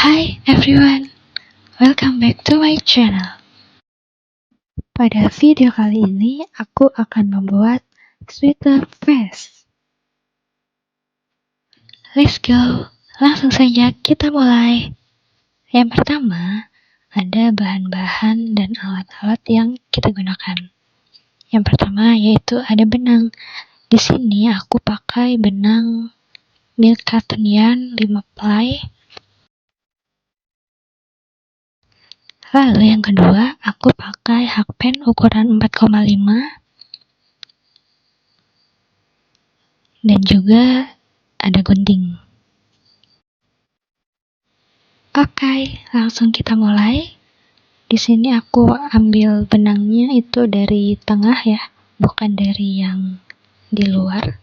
Hi everyone, welcome back to my channel. Pada video kali ini, aku akan membuat sweater vest. Let's go, langsung saja kita mulai. Yang pertama, ada bahan-bahan dan alat-alat yang kita gunakan. Yang pertama yaitu ada benang. Di sini aku pakai benang milk cotton yarn 5 ply. Lalu yang kedua, aku pakai hakpen ukuran 4,5 dan juga ada gunting. Oke, langsung kita mulai. Di sini aku ambil benangnya itu dari tengah ya, bukan dari yang di luar.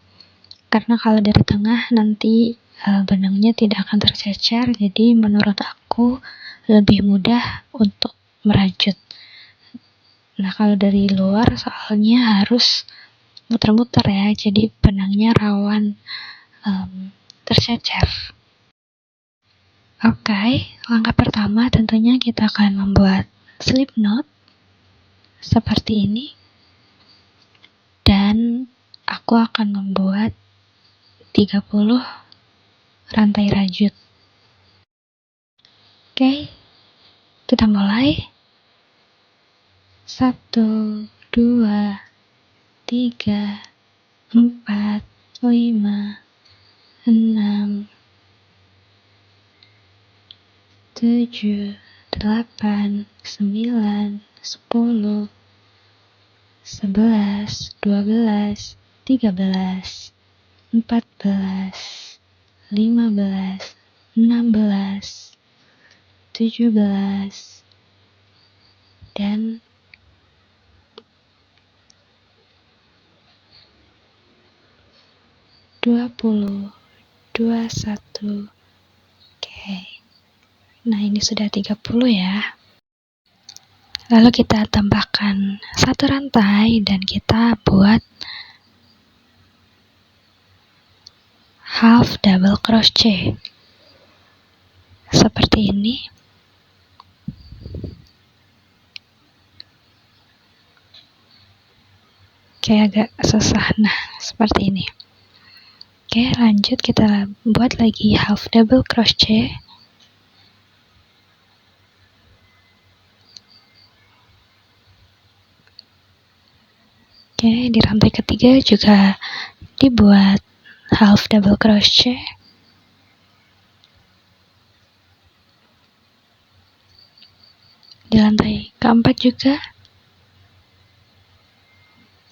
Karena kalau dari tengah nanti benangnya tidak akan tercecer, jadi menurut aku lebih mudah untuk merajut. Nah, kalau dari luar soalnya harus muter-muter ya, jadi benangnya rawan tercecer. Oke, langkah pertama tentunya kita akan membuat slip knot seperti ini. Dan aku akan membuat 30 rantai rajut. Oke, kita mulai. 1, 2, 3, 4, 5, 6, 7, 8, 9, 10, 11, 12, 13, 14, 15, 16, 17, dan 20, 21. Oke. Nah, ini sudah 30 ya. Lalu kita tambahkan satu rantai dan kita buat half double crochet. Seperti ini. Kayak agak susah. Nah, seperti ini. Oke, lanjut kita buat lagi half double crochet. Oke, di rantai ketiga juga dibuat half double crochet. Di lantai keempat juga.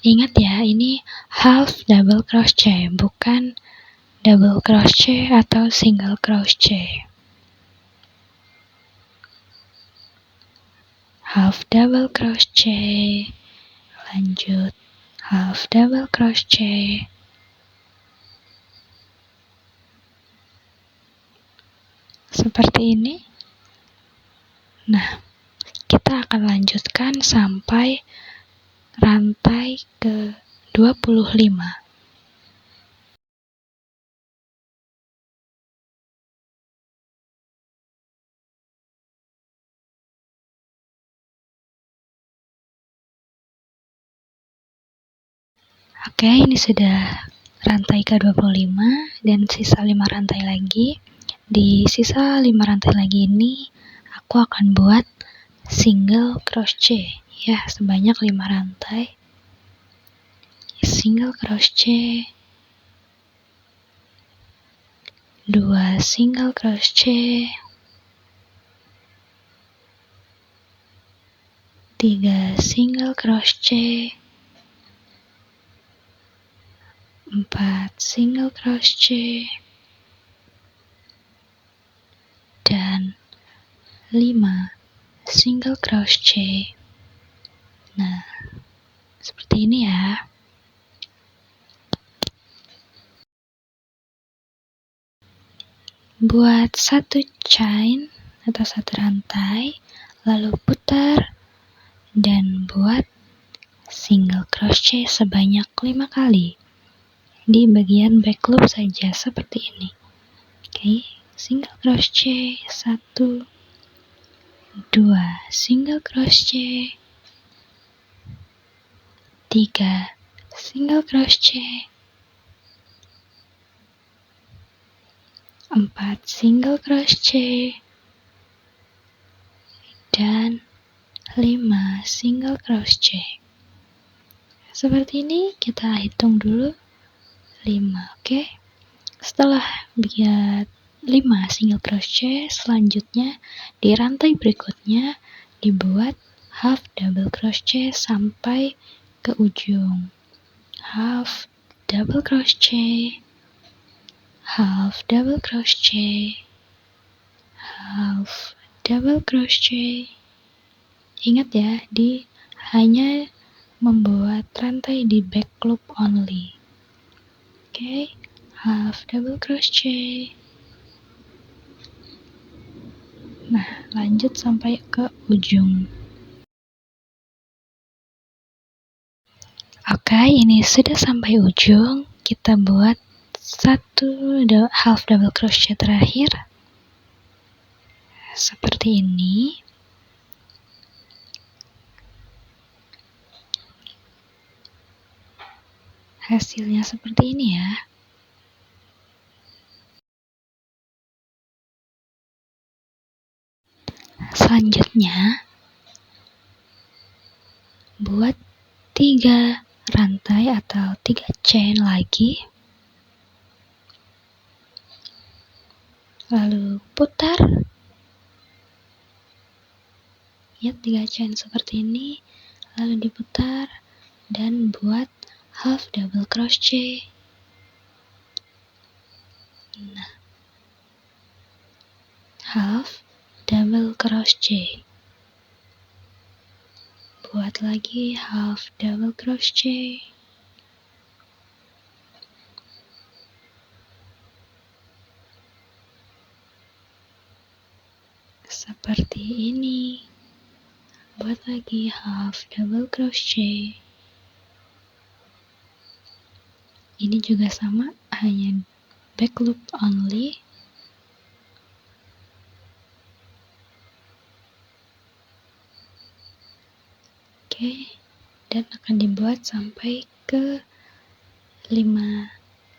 Ingat ya, ini half double crochet, bukan double crochet atau single crochet. Half double crochet, lanjut half double crochet. Seperti ini. Nah, kita akan lanjutkan sampai rantai ke 25. Oke, ini sudah rantai ke-25 dan sisa 5 rantai lagi. Di sisa 5 rantai lagi ini aku akan buat single crochet ya, sebanyak 5 rantai. Single crochet, 2 single crochet, 3 single crochet, 4 single crochet, dan 5 single crochet. Nah, seperti ini ya. Buat satu chain atau satu rantai, lalu putar dan buat single crochet sebanyak 5 kali di bagian back loop saja seperti ini. Oke, single crochet, 1, 2 single crochet, 3 single crochet, 4 single crochet, dan 5 single crochet. Seperti ini kita hitung dulu 5, oke? Setelah buat 5 single crochet, selanjutnya di rantai berikutnya dibuat half double crochet sampai ke ujung. Half double crochet, half double crochet, half double crochet. Ingat ya, hanya membuat rantai di back loop only. Oke, half double crochet. Nah, lanjut sampai ke ujung. Oke, ini sudah sampai ujung. Kita buat 1 half double crochet terakhir. Seperti ini. Hasilnya seperti ini ya. Selanjutnya, buat 3 rantai atau 3 chain lagi. Lalu putar. Ya, 3 chain seperti ini. Lalu diputar dan buat half double crochet. Nah, half double crochet. Buat lagi half double crochet. Seperti ini. Buat lagi half double crochet. Ini juga sama, hanya back loop only. Oke, dan akan dibuat sampai ke 5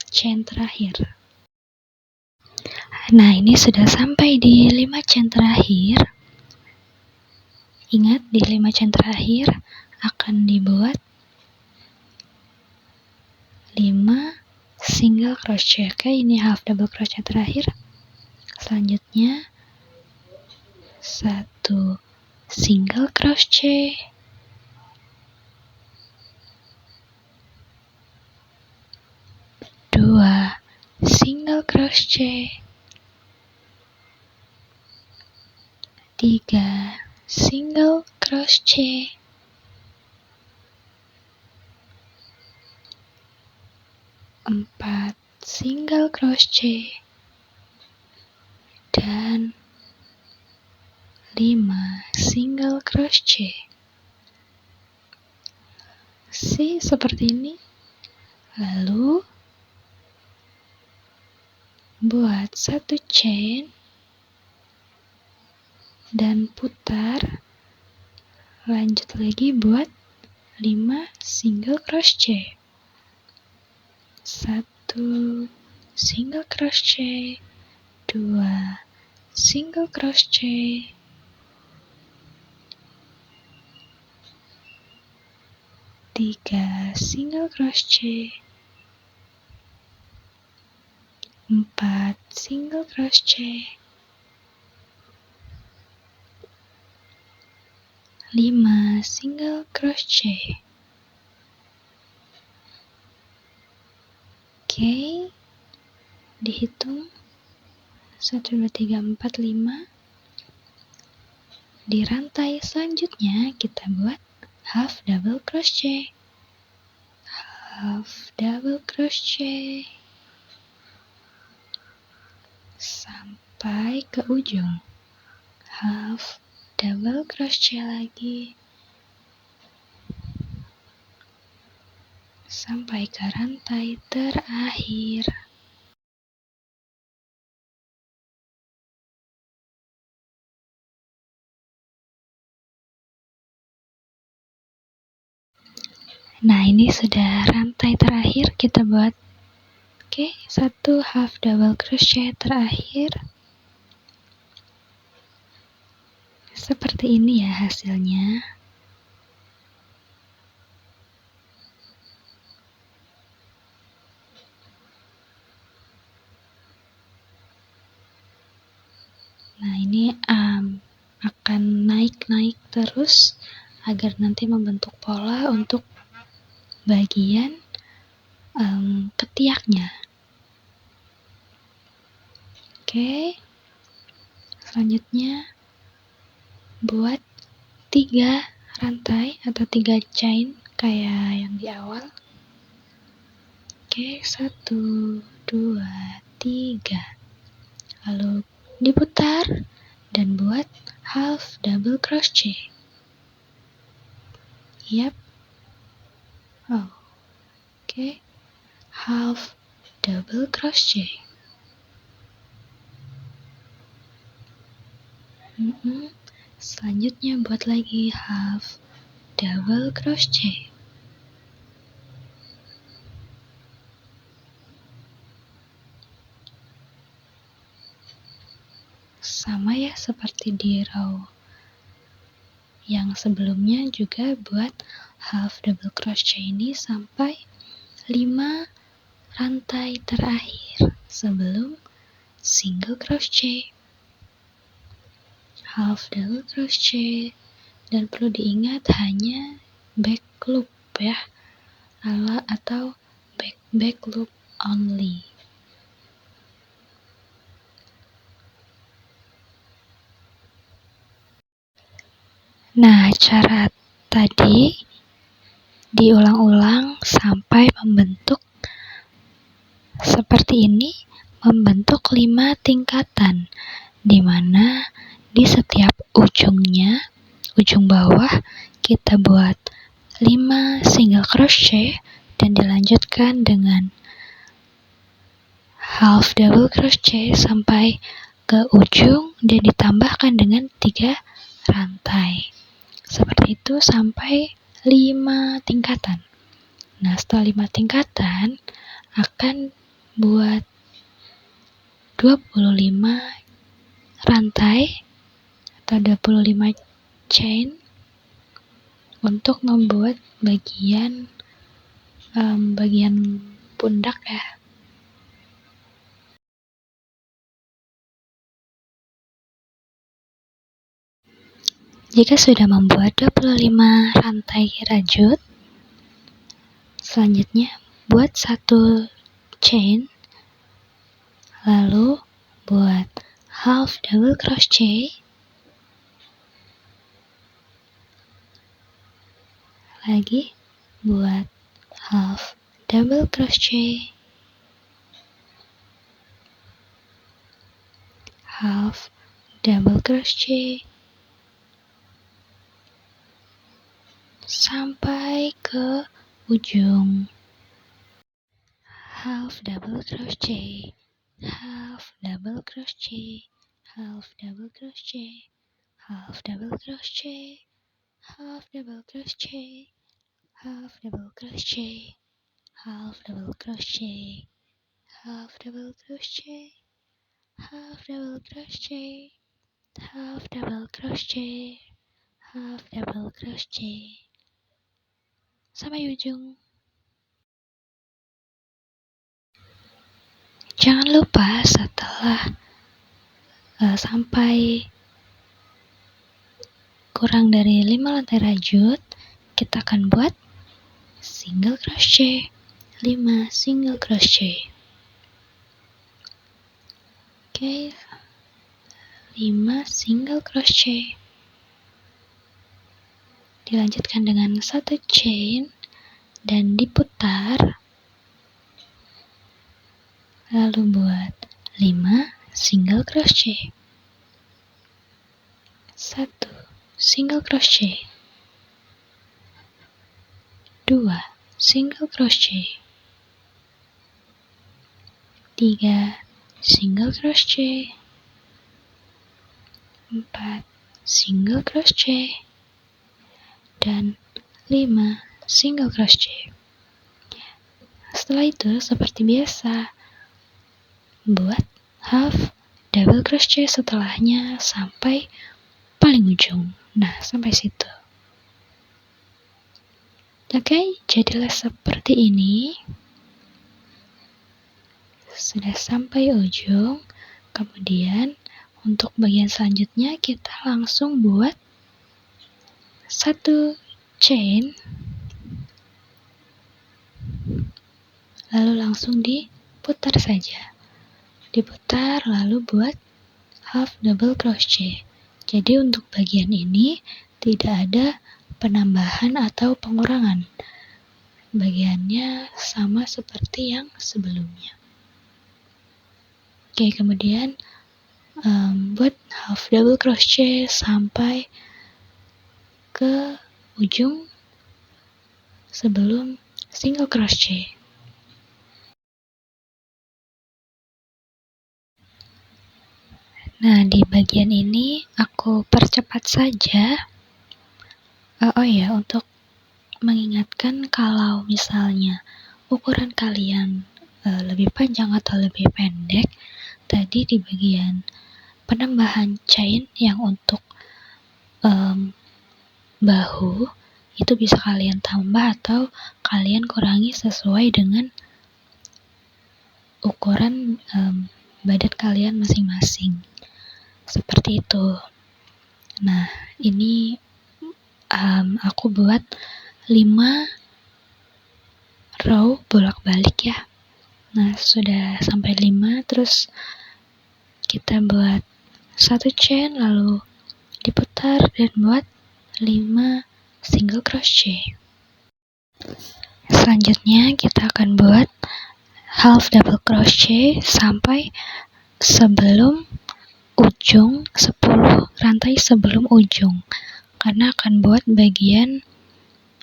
chain terakhir. Nah, ini sudah sampai di 5 chain terakhir. Ingat, di 5 chain terakhir akan dibuat 5 single crochet. Oke, ini half double crochet terakhir. Selanjutnya 1 single crochet, 2 single crochet, 3 single crochet, 4 single crochet, dan 5 single crochet. Seperti ini. Lalu buat 1 chain dan putar. Lanjut lagi buat 5 single crochet. 1 single crochet, 2 single crochet, 3 single crochet, 4 single crochet, 5 single crochet. Oke, dihitung 1, 2, 3, 4, 5. Di rantai selanjutnya kita buat half double crochet, half double crochet sampai ke ujung, half double crochet lagi sampai ke rantai terakhir. Nah, ini sudah rantai terakhir kita buat. Oke, 1 half double crochet terakhir. Seperti ini ya hasilnya. Nah, ini akan naik-naik terus agar nanti membentuk pola untuk bagian ketiaknya. Oke, selanjutnya buat 3 rantai atau 3 chain kayak yang di awal. Oke, 1, 2, 3. Lalu diputar dan buat half double crochet. Yap. Oh. Oke. Half double crochet. Selanjutnya buat lagi half double crochet. Sama ya seperti di row yang sebelumnya, juga buat half double crochet ini sampai 5 rantai terakhir sebelum single crochet. Half double crochet, dan perlu diingat hanya back loop ya, atau back loop only. Nah, cara tadi diulang-ulang sampai membentuk seperti ini, membentuk 5 tingkatan, di mana di setiap ujungnya, ujung bawah, kita buat 5 single crochet dan dilanjutkan dengan half double crochet sampai ke ujung dan ditambahkan dengan 3 rantai. Seperti itu sampai 5 tingkatan. Nah, setelah 5 tingkatan akan buat 25 rantai atau 25 chain untuk membuat bagian pundak ya. Jika sudah membuat 25 rantai rajut, selanjutnya buat 1 chain, lalu buat half double crochet, lagi buat half double crochet, half double crochet, sampai ke ujung. Half double crochet, half double crochet, half double crochet, half double crochet, half double crochet, half double crochet, half double crochet, half double crochet, half double crochet, half double crochet, half double crochet, sampai ujung. Jangan lupa setelah sampai kurang dari 5 lantai rajut, kita akan buat single crochet, 5 single crochet. Oke, 5 single crochet. Dilanjutkan dengan 1 chain dan diputar. Lalu buat 5 single crochet. 1 single crochet. 2 single crochet. 3 single crochet. 4 single crochet. Dan 5 single crochet. Setelah itu seperti biasa, buat half double crochet setelahnya sampai paling ujung. Nah, sampai situ. Oke, jadilah seperti ini. Sudah sampai ujung. Kemudian untuk bagian selanjutnya kita langsung buat satu chain, lalu langsung diputar saja. Diputar lalu buat half double crochet. Jadi untuk bagian ini tidak ada penambahan atau pengurangan. Bagiannya sama seperti yang sebelumnya. Oke, kemudian buat half double crochet sampai ke ujung sebelum single crochet. Nah, di bagian ini aku percepat saja. Oh ya, untuk mengingatkan kalau misalnya ukuran kalian lebih panjang atau lebih pendek, tadi di bagian penambahan chain yang untuk bahu itu bisa kalian tambah atau kalian kurangi sesuai dengan ukuran badan kalian masing-masing. Seperti itu. Nah, ini aku buat 5 row bolak-balik ya. Nah, sudah sampai 5, terus kita buat satu chain lalu diputar dan buat 5 single crochet. Selanjutnya kita akan buat half double crochet sampai sebelum ujung 10 rantai sebelum ujung, karena akan buat bagian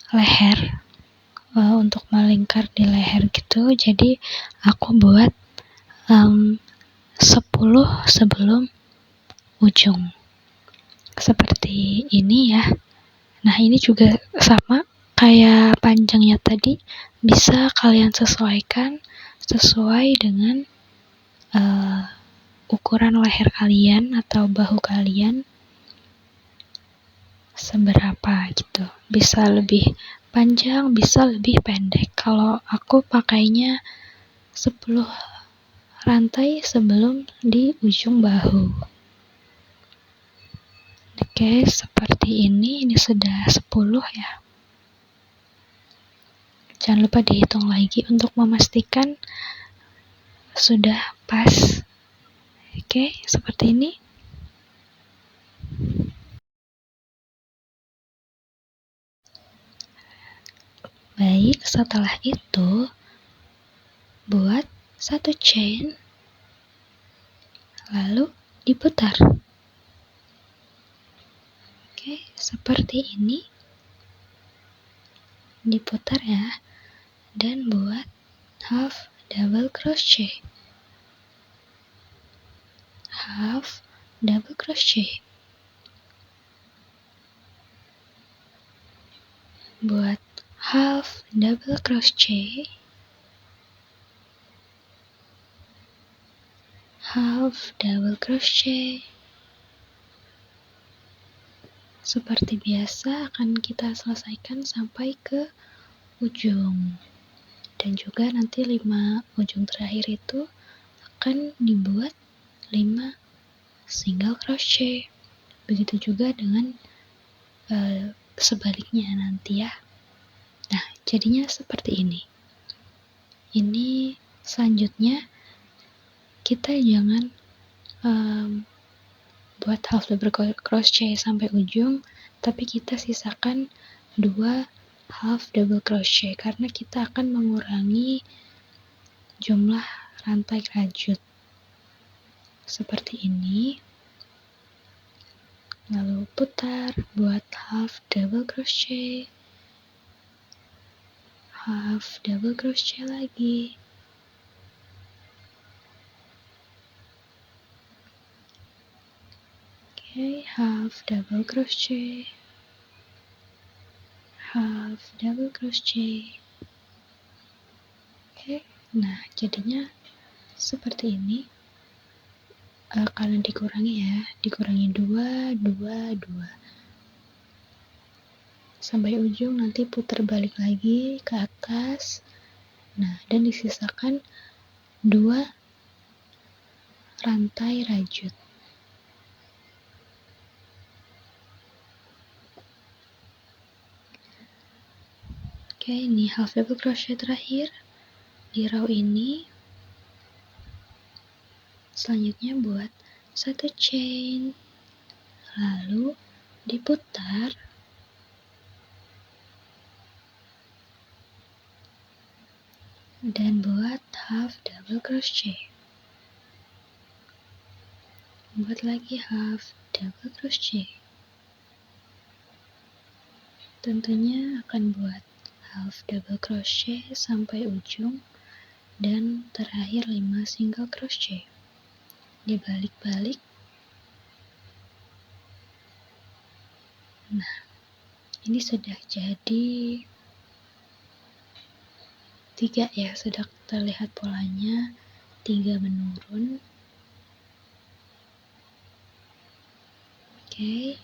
leher untuk melingkar di leher gitu. Jadi aku buat 10 sebelum ujung seperti ini ya. Nah, ini juga sama kayak panjangnya tadi, bisa kalian sesuaikan sesuai dengan ukuran leher kalian atau bahu kalian seberapa gitu. Bisa lebih panjang, bisa lebih pendek. Kalau aku pakainya 10 rantai sebelum di ujung bahu. Oke, seperti ini sudah 10 ya. Jangan lupa dihitung lagi untuk memastikan sudah pas. Oke, seperti ini. Baik, setelah itu buat satu chain lalu diputar. Oke, seperti ini. Diputar ya. Dan buat half double crochet. Half double crochet. Buat half double crochet, half double crochet. Seperti biasa akan kita selesaikan sampai ke ujung. Dan juga nanti 5 ujung terakhir itu akan dibuat 5 single crochet. Begitu juga dengan sebaliknya nanti ya. Nah, jadinya seperti ini. Ini selanjutnya kita jangan buat half double crochet sampai ujung, tapi kita sisakan 2 half double crochet karena kita akan mengurangi jumlah rantai rajut. Seperti ini. Lalu putar buat half double crochet, half double crochet lagi. Oke, half double crochet, half half double crochet. Oke, nah jadinya seperti ini. Kalian dikurangi ya, dikurangi 2, 2, 2 sampai ujung, nanti putar balik lagi ke atas. Nah, dan disisakan 2 rantai rajut. Oke, ini half double crochet terakhir di row ini. Selanjutnya buat 1 chain, lalu diputar dan buat half double crochet. Buat lagi half double crochet. Tentunya akan buat half double crochet sampai ujung dan terakhir 5 single crochet. Dibalik-balik. Nah, ini sudah jadi 3 ya, sudah terlihat polanya 3 menurun. Oke,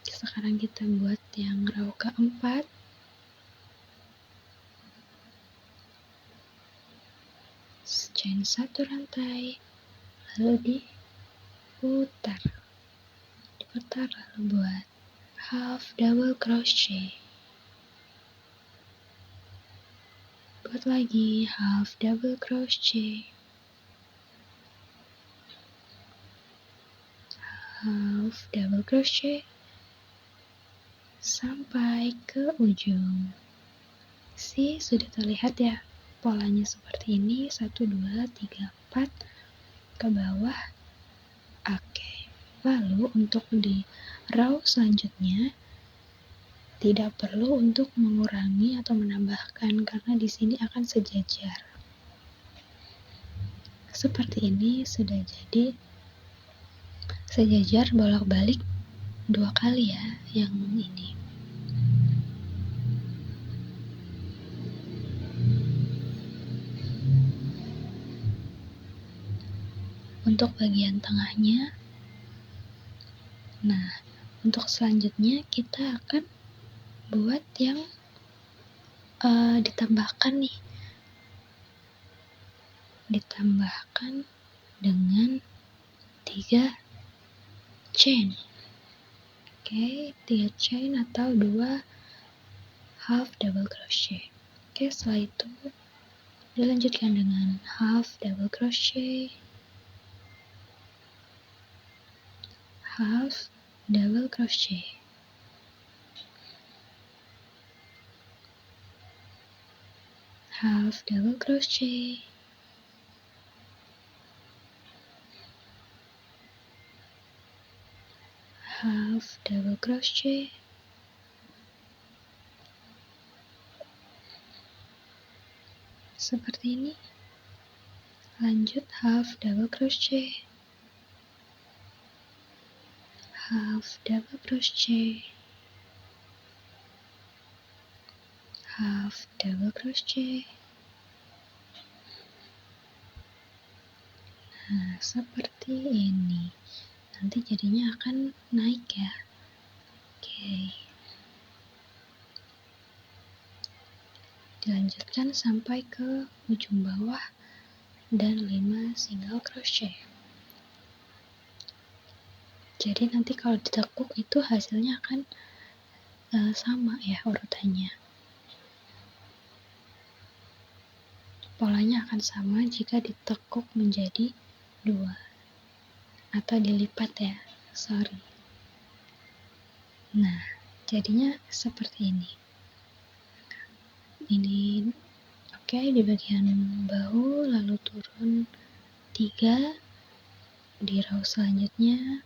sekarang kita buat yang row keempat. Chain 1 rantai, lalu diputar lalu buat half double crochet. Buat lagi half double crochet, half double crochet sampai ke ujung. Sudah terlihat ya polanya seperti ini, 1, 2, 3, 4 ke bawah. Oke, lalu untuk di row selanjutnya tidak perlu untuk mengurangi atau menambahkan karena di sini akan sejajar. Seperti ini sudah jadi sejajar bolak-balik 2 kali ya yang ini. Untuk bagian tengahnya, nah untuk selanjutnya kita akan buat yang ditambahkan dengan 3 chain. Oke, 3 chain atau 2 half double crochet. Oke, setelah itu dilanjutkan dengan half double crochet, half double crochet, half double crochet, half double crochet, seperti ini. Lanjut half double crochet, half double crochet, half double crochet. Nah, seperti ini. Nanti jadinya akan naik ya. Oke. Dilanjutkan sampai ke ujung bawah dan 5 single crochet. Jadi nanti kalau ditekuk itu hasilnya akan sama ya urutannya. Polanya akan sama jika ditekuk menjadi 2 atau dilipat ya, sorry. Nah, jadinya seperti ini. Ini oke, di bagian bahu, lalu turun 3 di row selanjutnya,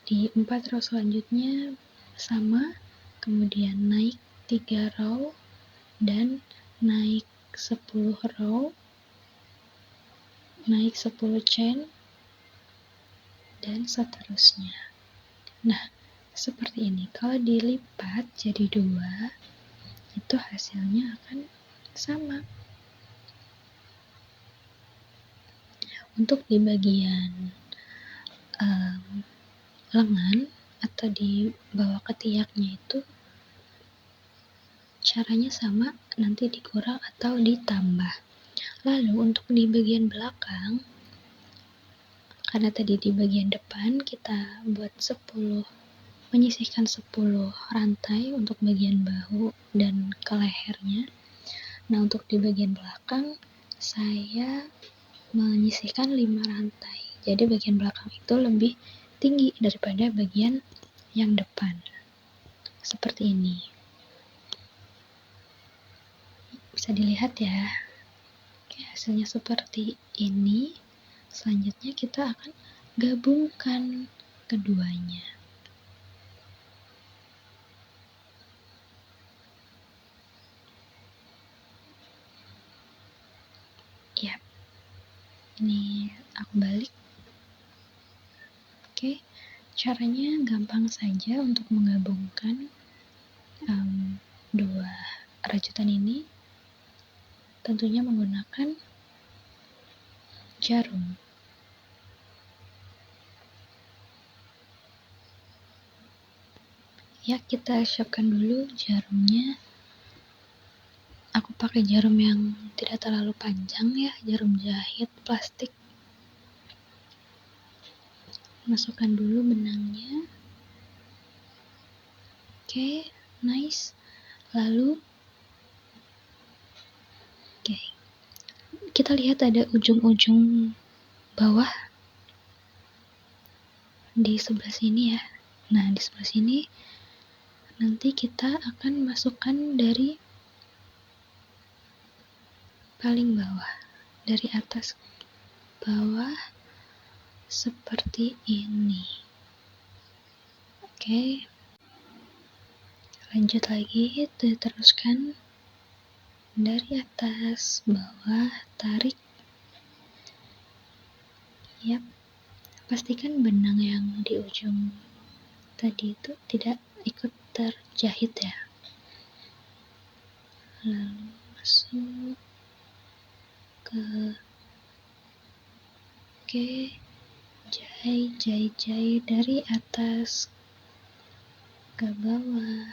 di 4 row selanjutnya sama, kemudian naik 3 row dan naik 10 row, naik 10 chain dan seterusnya. Nah, seperti ini. Kalau dilipat jadi 2, itu hasilnya akan sama. Untuk di bagian lengan atau di bawah ketiaknya itu caranya sama, nanti dikurang atau ditambah. Lalu untuk di bagian belakang, karena tadi di bagian depan kita buat 10, menyisihkan 10 rantai untuk bagian bahu dan ke lehernya. Nah, untuk di bagian belakang saya menyisihkan 5 rantai. Jadi bagian belakang itu lebih tinggi daripada bagian yang depan. Seperti ini. Bisa dilihat ya. Oke, hasilnya seperti ini. Selanjutnya kita akan gabungkan keduanya. Ya, ini aku balik. Oke, caranya gampang saja untuk menggabungkan dua rajutan ini, tentunya menggunakan jarum. Ya, kita siapkan dulu jarumnya. Aku pakai jarum yang tidak terlalu panjang ya, jarum jahit plastik. Masukkan dulu benangnya. Oke, nice. Lalu kita lihat ada ujung-ujung bawah di sebelah sini ya. Nah, di sebelah sini nanti kita akan masukkan dari paling bawah, dari atas bawah seperti ini. Oke, lanjut lagi, teruskan dari atas bawah, tarik. Yap, pastikan benang yang di ujung tadi itu tidak ikut terjahit ya. Lalu masuk ke jahit dari atas ke bawah,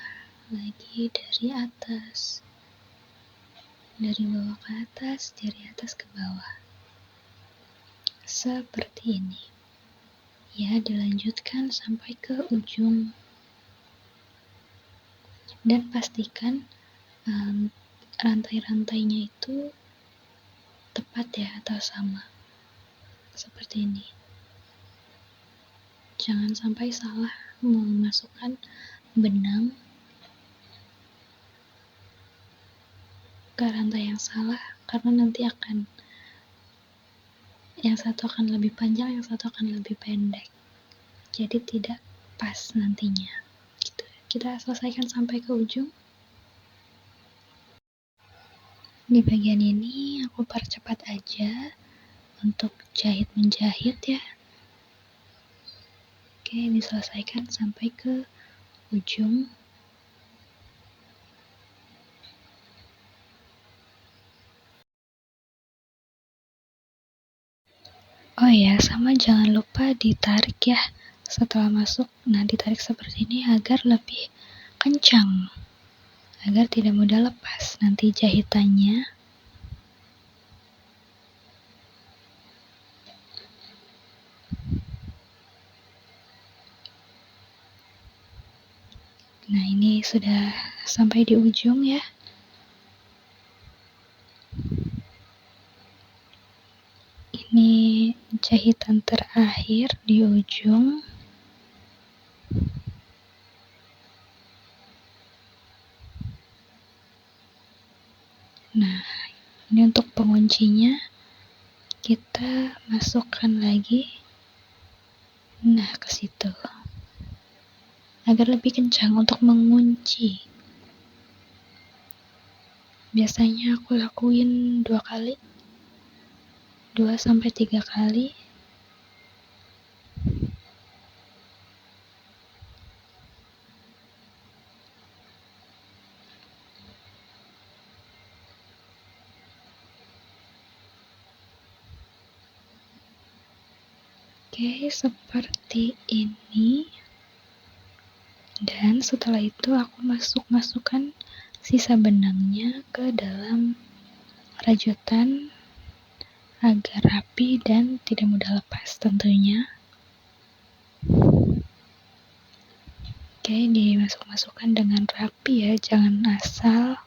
lagi dari atas, dari bawah ke atas, dari atas ke bawah, seperti ini ya. Dilanjutkan sampai ke ujung dan pastikan rantai-rantainya itu tepat ya, atau sama seperti ini. Jangan sampai salah memasukkan benang ke rantai yang salah, karena nanti akan yang satu akan lebih panjang, yang satu akan lebih pendek, jadi tidak pas nantinya gitu. Kita selesaikan sampai ke ujung. Di bagian ini aku percepat aja untuk jahit menjahit ya. Oke, diselesaikan sampai ke ujung. Oh ya, sama jangan lupa ditarik ya setelah masuk. Nah, ditarik seperti ini agar lebih kencang, agar tidak mudah lepas nanti jahitannya. Nah, ini sudah sampai di ujung ya. Ini jahitan terakhir di ujung. Nah, ini untuk penguncinya kita masukkan lagi. Nah, ke situ. Agar lebih kencang untuk mengunci. Biasanya aku lakuin 2 kali. 2-3 kali. Oke, seperti ini. Dan setelah itu aku masukkan sisa benangnya ke dalam rajutan agar rapi dan tidak mudah lepas tentunya. Oke, dimasukkan dengan rapi ya, jangan asal.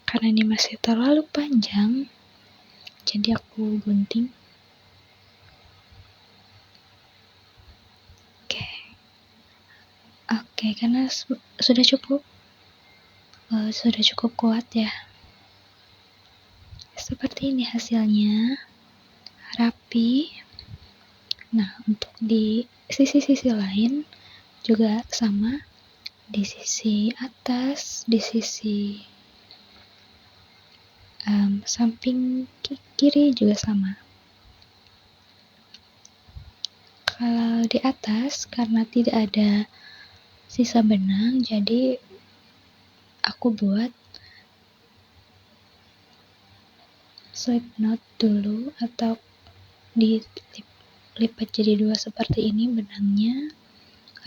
Karena ini masih terlalu panjang, jadi aku gunting. Oke, karena sudah cukup kuat ya. Seperti ini hasilnya, rapi. Nah, untuk di sisi-sisi lain juga sama, di sisi atas, di sisi samping kiri juga sama. Kalau di atas, karena tidak ada sisa benang, jadi aku buat slip knot dulu, atau dilipat jadi 2 seperti ini benangnya.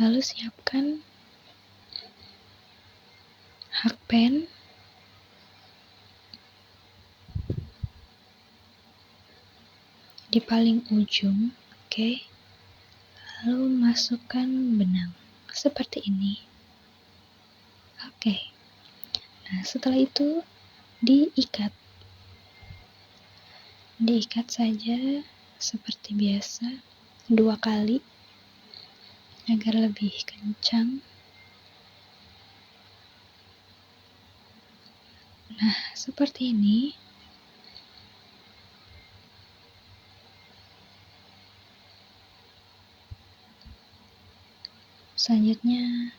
Lalu siapkan hakpen. Di paling ujung, oke. Lalu masukkan benang seperti ini. Oke. Nah, setelah itu diikat saja seperti biasa 2 kali agar lebih kencang. Nah, seperti ini. Selanjutnya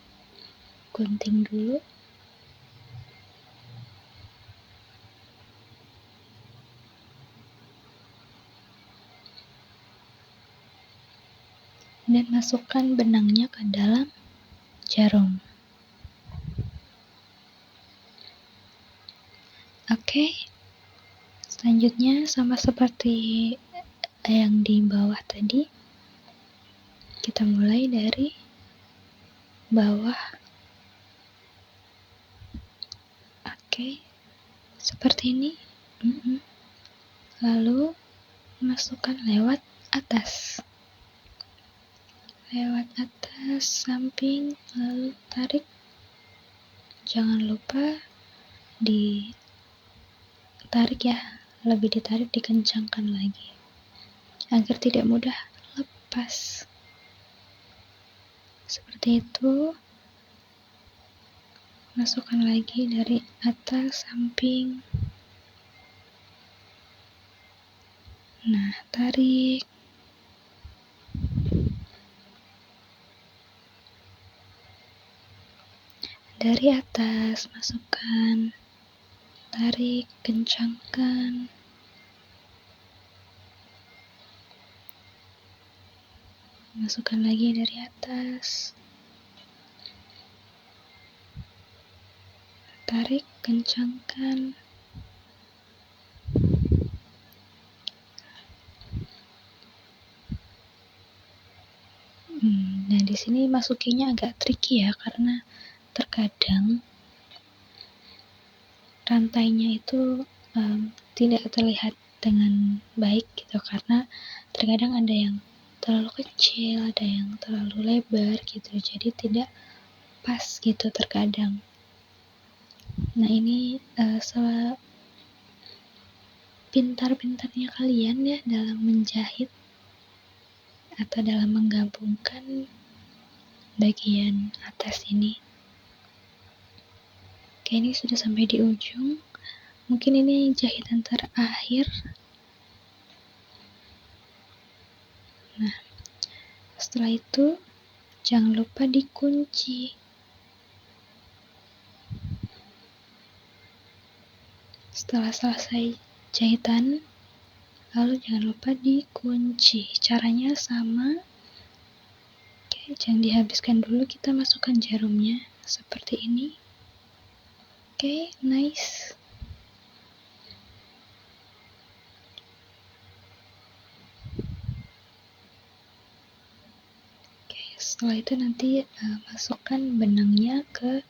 gunting dulu. Dan masukkan benangnya ke dalam jarum. Oke. Selanjutnya sama seperti yang di bawah tadi. Kita mulai dari bawah. Oke. Seperti ini. Lalu masukkan lewat atas. Samping, lalu tarik. Jangan lupa ditarik ya, lebih ditarik, dikencangkan lagi agar tidak mudah lepas. Seperti itu. Masukkan lagi dari atas, samping. Nah, tarik. Dari atas masukkan, tarik, kencangkan. Masukkan lagi dari atas, tarik, kencangkan. Nah, di sini masukinnya agak tricky ya, karena terkadang rantainya itu tidak terlihat dengan baik gitu, karena terkadang ada yang terlalu kecil, ada yang terlalu lebar gitu, jadi tidak pas gitu terkadang. Nah, ini pintar-pintarnya kalian ya dalam menjahit atau dalam menggabungkan bagian atas ini. Oke, ini sudah sampai di ujung. Mungkin ini jahitan terakhir. Nah, setelah itu jangan lupa dikunci. Setelah selesai jahitan, lalu jangan lupa dikunci. Caranya sama. Oke, jangan dihabiskan dulu, kita masukkan jarumnya seperti ini. Oke, nice. Setelah itu nanti masukkan benangnya ke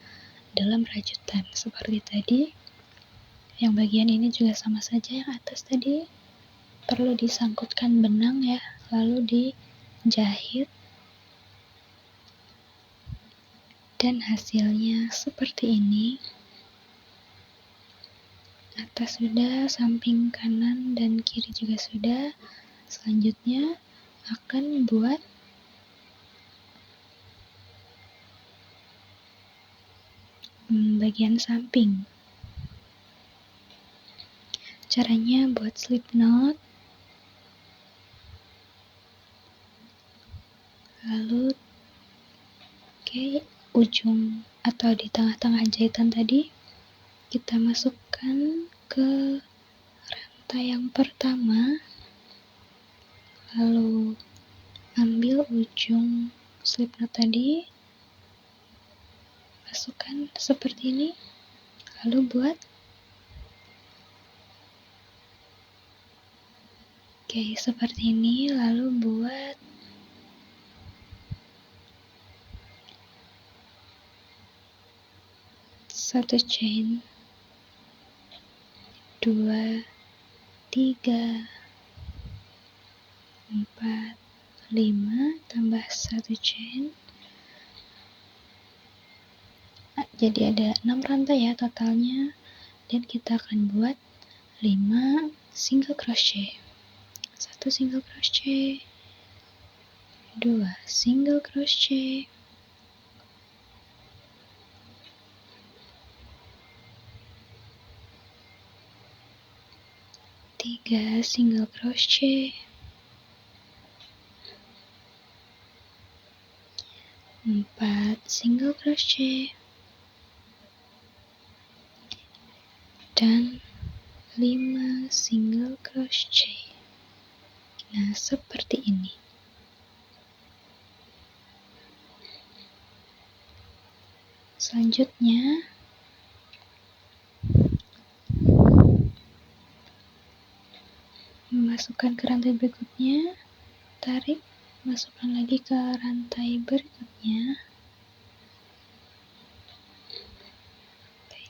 dalam rajutan seperti tadi. Yang bagian ini juga sama saja, yang atas tadi perlu disangkutkan benang ya, lalu dijahit, dan hasilnya seperti ini. Atas sudah, samping kanan dan kiri juga sudah. Selanjutnya akan buat bagian samping. Caranya buat slip knot, lalu ujung atau di tengah-tengah jahitan tadi kita masukkan ke rantai yang pertama, lalu ambil ujung slip knot tadi, masukkan seperti ini, lalu buat seperti ini, lalu buat satu chain, 2, 3, 4, 5, tambah satu chain. Jadi ada 6 rantai ya totalnya, dan kita akan buat 5 single crochet. 1 single crochet, 2 single crochet, 3 single crochet, 4 single crochet, dan 5 single crochet. Nah, seperti ini. Selanjutnya masukkan ke rantai berikutnya, tarik, masukkan lagi ke rantai berikutnya.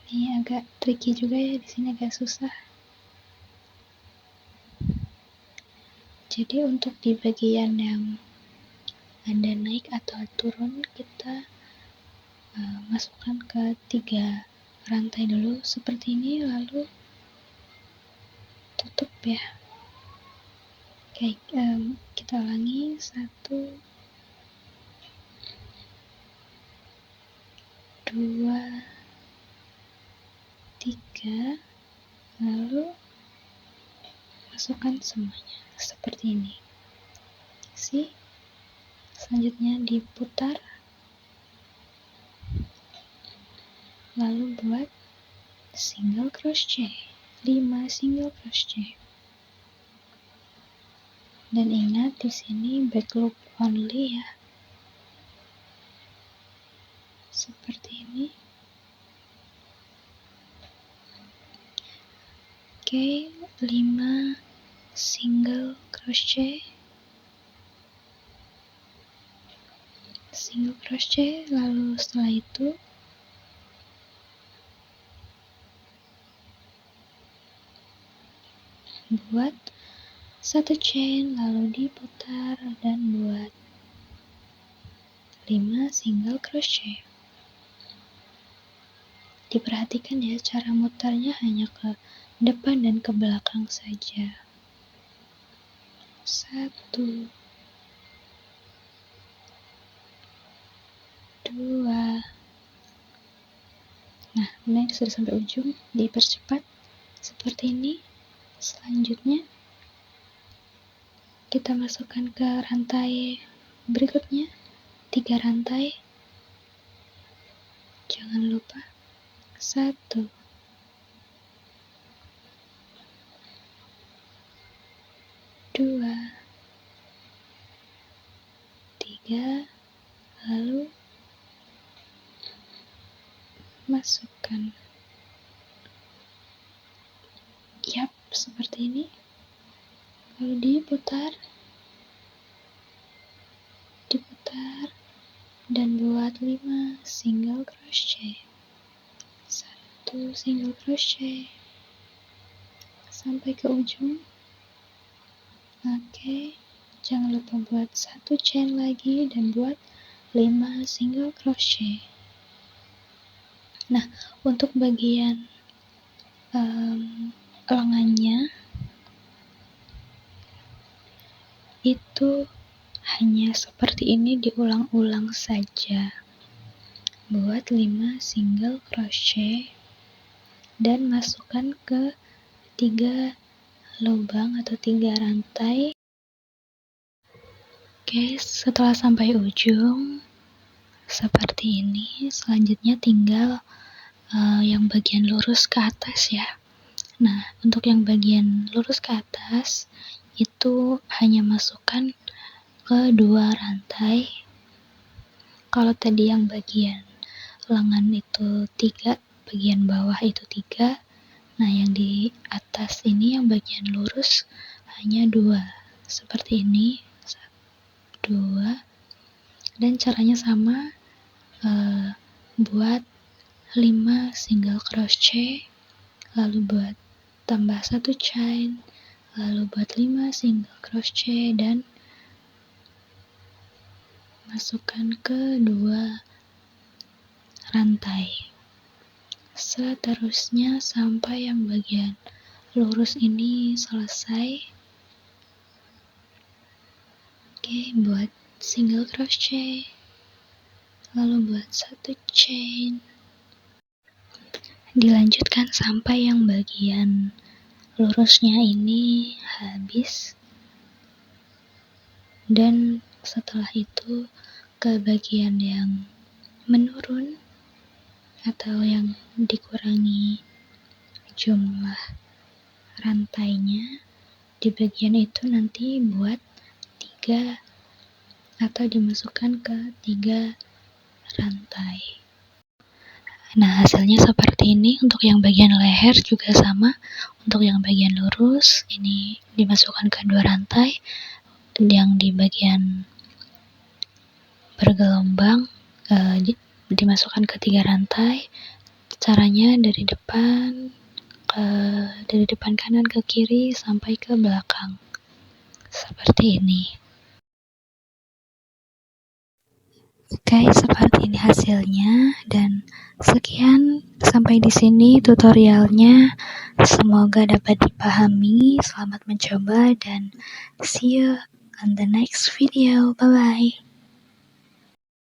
Ini agak tricky juga ya, di sini agak susah. Jadi untuk di bagian yang ada naik atau turun, kita masukkan ke 3 rantai dulu seperti ini, lalu tutup ya. Kita ulangi, 1, 2, 3, lalu masukkan semuanya seperti ini. Selanjutnya diputar, lalu buat single crochet, 5 single crochet. Dan ingat di sini back loop only ya. Seperti ini. 5 single crochet, lalu setelah itu buat satu chain, lalu diputar dan buat 5 single crochet. Diperhatikan ya, cara mutarnya hanya ke depan dan ke belakang saja. 1, 2. Nah, ini sudah sampai ujung, dipercepat seperti ini. Selanjutnya kita masukkan ke rantai berikutnya, 3 rantai. Jangan lupa 1, 2, 3, lalu masukkan. Yap, seperti ini. Lalu diputar, dan buat 5 single crochet. 1 single crochet sampai ke ujung. Oke, jangan lupa buat 1 chain lagi dan buat 5 single crochet. Nah, untuk bagian lengannya itu hanya seperti ini, diulang-ulang saja. Buat 5 single crochet dan masukkan ke 3 lubang atau 3 rantai. Oke, setelah sampai ujung seperti ini, selanjutnya tinggal yang bagian lurus ke atas ya. Nah, untuk yang bagian lurus ke atas itu hanya masukkan ke 2 rantai. Kalau tadi yang bagian lengan itu 3, bagian bawah itu 3. Nah, yang di atas ini yang bagian lurus hanya 2. Seperti ini. 2. Dan caranya sama, buat 5 single crochet, lalu buat tambah 1 chain, lalu buat 5 single crochet dan masukkan ke 2 rantai. Seterusnya sampai yang bagian lurus ini selesai. Oke, buat single crochet, lalu buat 1 chain. Dilanjutkan sampai yang bagian lurusnya ini habis. Dan setelah itu ke bagian yang menurun atau yang dikurangi jumlah rantainya, di bagian itu nanti buat 3 atau dimasukkan ke 3 rantai. Nah, hasilnya seperti ini. Untuk yang bagian leher juga sama. Untuk yang bagian lurus ini dimasukkan ke 2 rantai, yang di bagian bergelombang dimasukkan ke 3 rantai. Caranya dari depan kanan ke kiri sampai ke belakang. Seperti ini. Oke, seperti ini hasilnya, dan sekian sampai di sini tutorialnya. Semoga dapat dipahami. Selamat mencoba dan see you on the next video. Bye bye.